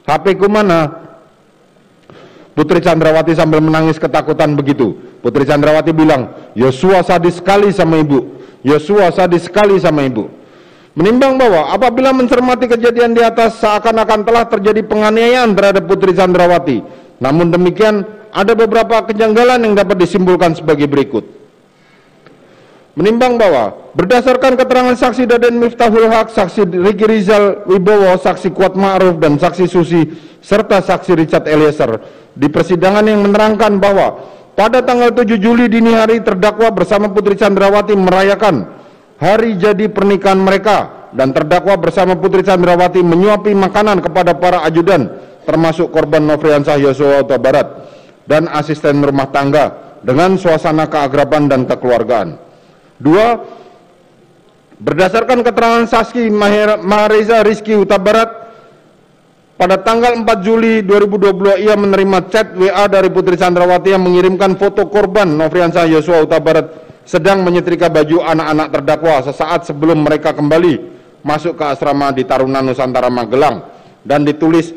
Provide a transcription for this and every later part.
HP ku mana? Putri Chandrawati sambil menangis ketakutan begitu. Putri Chandrawati bilang, Yosua sadis sekali sama ibu. Yosua sadis sekali sama ibu. Menimbang bahwa apabila mencermati kejadian di atas seakan-akan telah terjadi penganiayaan terhadap Putri Chandrawati. Namun demikian ada beberapa kejanggalan yang dapat disimpulkan sebagai berikut. Menimbang bahwa berdasarkan keterangan saksi Daden Miftahul Haq, saksi Riki Rizal Wibowo, saksi Kuat Ma'ruf dan saksi Susi serta saksi Richard Eliezer di persidangan yang menerangkan bahwa pada tanggal 7 Juli dini hari terdakwa bersama Putri Chandrawati merayakan hari jadi pernikahan mereka dan terdakwa bersama Putri Chandrawati menyuapi makanan kepada para ajudan termasuk korban Nofriansah Yosua Huta Barat dan asisten rumah tangga dengan suasana keakraban dan kekeluargaan. 2. Berdasarkan keterangan saksi Mahareza Rizky Huta Barat, pada tanggal 4 Juli 2022 ia menerima chat WA dari Putri Chandrawati yang mengirimkan foto korban Nofriansah Yosua Huta Barat sedang menyetrika baju anak-anak terdakwa sesaat sebelum mereka kembali masuk ke asrama di Taruna Nusantara Magelang, dan ditulis,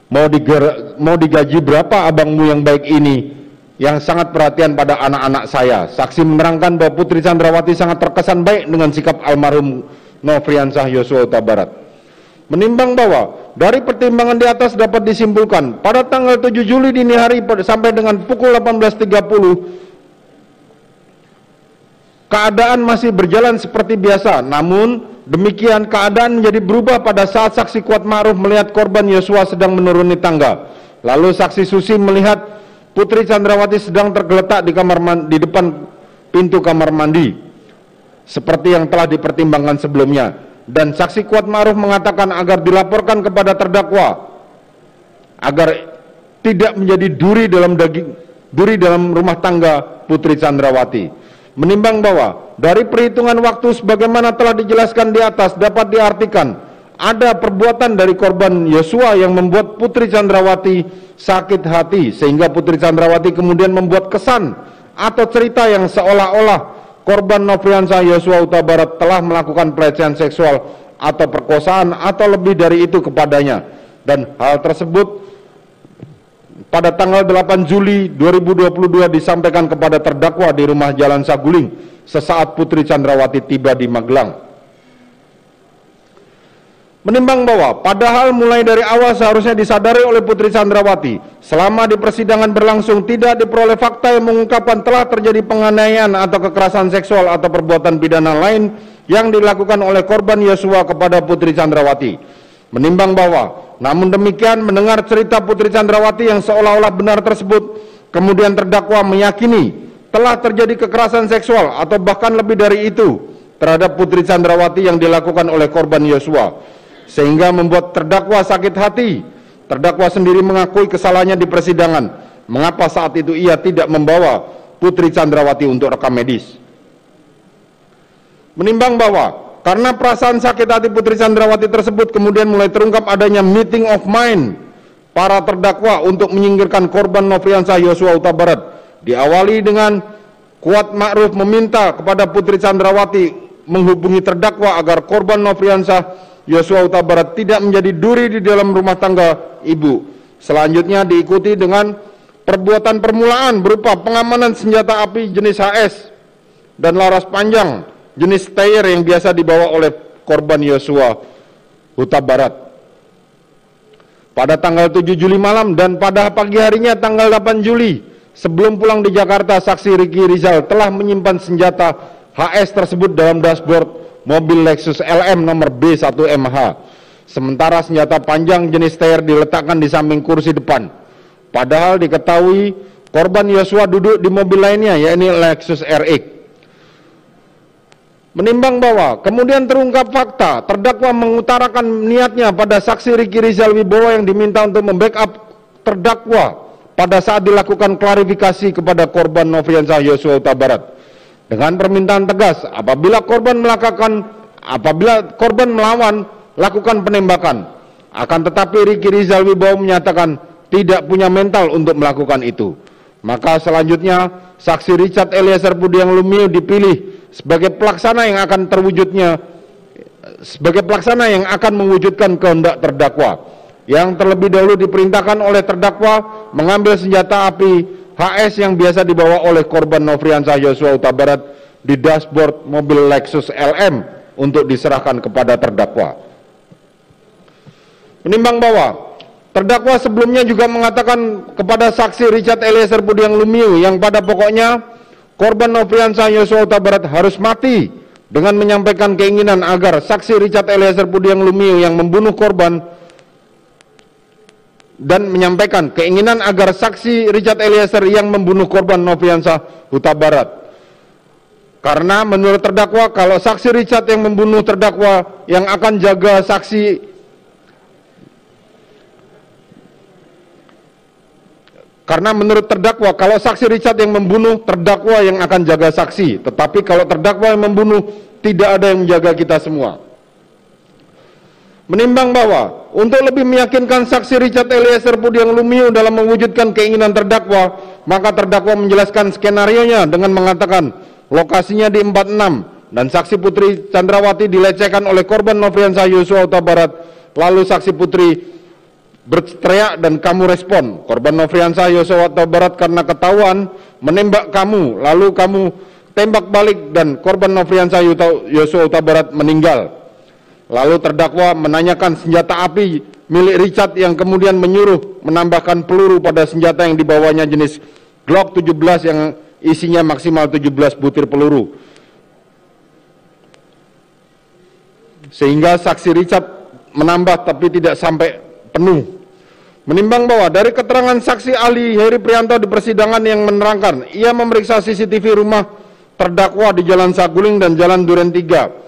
mau digaji berapa abangmu yang baik ini yang sangat perhatian pada anak-anak saya. Saksi menerangkan bahwa Putri Chandrawati sangat terkesan baik dengan sikap almarhum Nofriansah Yosua Huta Barat. Menimbang bahwa dari pertimbangan di atas dapat disimpulkan pada tanggal 7 Juli dini hari sampai dengan pukul 18.30 keadaan masih berjalan seperti biasa. Namun demikian keadaan menjadi berubah pada saat saksi Kuat Ma'ruf melihat korban Yosua sedang menuruni tangga. Lalu saksi Susi melihat Putri Chandrawati sedang tergeletak di depan pintu kamar mandi seperti yang telah dipertimbangkan sebelumnya, dan saksi Kuat Ma'ruf mengatakan agar dilaporkan kepada terdakwa agar tidak menjadi duri dalam rumah tangga Putri Chandrawati. Menimbang bahwa dari perhitungan waktu sebagaimana telah dijelaskan di atas dapat diartikan ada perbuatan dari korban Yosua yang membuat Putri Chandrawati sakit hati, sehingga Putri Chandrawati kemudian membuat kesan atau cerita yang seolah-olah korban Nofriansah Yosua Huta Barat telah melakukan pelecehan seksual atau perkosaan atau lebih dari itu kepadanya, dan hal tersebut pada tanggal 8 Juli 2022 disampaikan kepada terdakwa di rumah Jalan Saguling sesaat Putri Chandrawati tiba di Magelang. Menimbang bahwa padahal mulai dari awal seharusnya disadari oleh Putri Chandrawati selama di persidangan berlangsung tidak diperoleh fakta yang mengungkapkan telah terjadi penganiayaan atau kekerasan seksual atau perbuatan pidana lain yang dilakukan oleh korban Yosua kepada Putri Chandrawati. Menimbang bahwa namun demikian mendengar cerita Putri Chandrawati yang seolah-olah benar tersebut, kemudian terdakwa meyakini telah terjadi kekerasan seksual atau bahkan lebih dari itu terhadap Putri Chandrawati yang dilakukan oleh korban Yosua, sehingga membuat terdakwa sakit hati. Terdakwa sendiri mengakui kesalahannya di persidangan, mengapa saat itu ia tidak membawa Putri Chandrawati untuk rekam medis. Menimbang bahwa karena perasaan sakit hati Putri Chandrawati tersebut kemudian mulai terungkap adanya meeting of mind para terdakwa untuk menyingkirkan korban Nofriansah Yosua Huta Barat, diawali dengan Kuat Ma'ruf meminta kepada Putri Chandrawati menghubungi terdakwa agar korban Nofriansah Yosua Huta Barat tidak menjadi duri di dalam rumah tangga ibu. Selanjutnya diikuti dengan perbuatan permulaan berupa pengamanan senjata api jenis HS dan laras panjang jenis Steyr yang biasa dibawa oleh korban Yosua Huta Barat pada tanggal 7 Juli malam, dan pada pagi harinya tanggal 8 Juli sebelum pulang di Jakarta, saksi Riki Rizal telah menyimpan senjata HS tersebut dalam dashboard mobil Lexus LM nomor B1MH. Sementara senjata panjang jenis Steyr diletakkan di samping kursi depan. Padahal diketahui korban Yosua duduk di mobil lainnya, yakni Lexus RX. Menimbang bahwa kemudian terungkap fakta terdakwa mengutarakan niatnya pada saksi Riki Rizal Wibowo yang diminta untuk membackup terdakwa pada saat dilakukan klarifikasi kepada korban Nofriansah Yosua Huta Barat dengan permintaan tegas apabila korban melawan lakukan penembakan. Akan tetapi Riki Rizal Wibowo menyatakan tidak punya mental untuk melakukan itu. Maka selanjutnya saksi Richard Eliezer Pudiang Lumiu dipilih sebagai pelaksana yang akan terwujudnya sebagai pelaksana yang akan mewujudkan kehendak terdakwa, yang terlebih dahulu diperintahkan oleh terdakwa mengambil senjata api HS yang biasa dibawa oleh korban Nofriansah Yosua Huta Barat di dashboard mobil Lexus LM untuk diserahkan kepada terdakwa. Menimbang bahwa terdakwa sebelumnya juga mengatakan kepada saksi Richard Eliezer Budiang Lumiu yang pada pokoknya korban Nofriansah Yosua Huta Barat harus mati, dengan menyampaikan keinginan agar saksi Richard Eliezer Budiang Lumiu yang membunuh korban dan menyampaikan keinginan agar saksi Richard Eliezer yang membunuh korban Nofriansah Huta Barat. Karena menurut terdakwa kalau saksi Richard yang membunuh terdakwa yang akan jaga saksi Richard yang membunuh terdakwa yang akan jaga saksi, tetapi kalau terdakwa yang membunuh tidak ada yang menjaga kita semua. Menimbang bahwa untuk lebih meyakinkan saksi Richard Eliezer Budiang Lumiu dalam mewujudkan keinginan terdakwa, maka terdakwa menjelaskan skenarionya dengan mengatakan lokasinya di 46 dan saksi Putri Chandrawati dilecehkan oleh korban Nofriansah Yosua Huta Barat. Lalu saksi Putri berteriak dan kamu respon, korban Nofriansah Yosua Huta Barat karena ketahuan menembak kamu, lalu kamu tembak balik dan korban Nofriansah Yosua Huta Barat meninggal. Lalu terdakwa menanyakan senjata api milik Richard yang kemudian menyuruh menambahkan peluru pada senjata yang dibawanya jenis Glock 17 yang isinya maksimal 17 butir peluru. Sehingga saksi Richard menambah tapi tidak sampai penuh. Menimbang bahwa dari keterangan saksi ahli Heri Prianto di persidangan yang menerangkan ia memeriksa CCTV rumah terdakwa di Jalan Saguling dan Jalan Duren 3.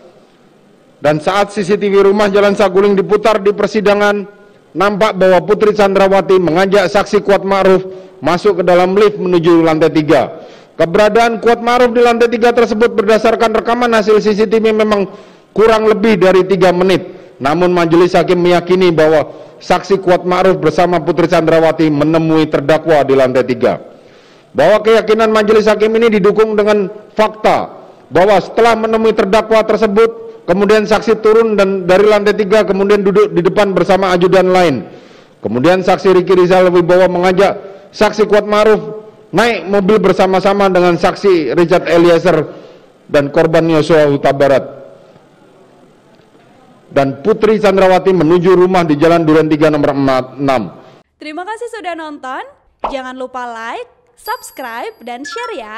Dan saat CCTV rumah Jalan Saguling diputar di persidangan, nampak bahwa Putri Chandrawati mengajak saksi Kuat Ma'ruf masuk ke dalam lift menuju lantai 3. Keberadaan Kuat Ma'ruf di lantai 3 tersebut berdasarkan rekaman hasil CCTV memang kurang lebih dari 3 menit. Namun majelis hakim meyakini bahwa saksi Kuat Ma'ruf bersama Putri Chandrawati menemui terdakwa di lantai 3. Bahwa keyakinan majelis hakim ini didukung dengan fakta bahwa setelah menemui terdakwa tersebut, kemudian saksi turun dan dari lantai 3 kemudian duduk di depan bersama ajudan lain. Kemudian saksi Riki Rizal Wibowo mengajak saksi Kuat Ma'ruf naik mobil bersama-sama dengan saksi Richard Eliezer dan korban Yosua Huta Barat. Dan Putri Chandrawati menuju rumah di Jalan Duren 3 nomor 6. Terima kasih sudah nonton. Jangan lupa like, subscribe, dan share ya.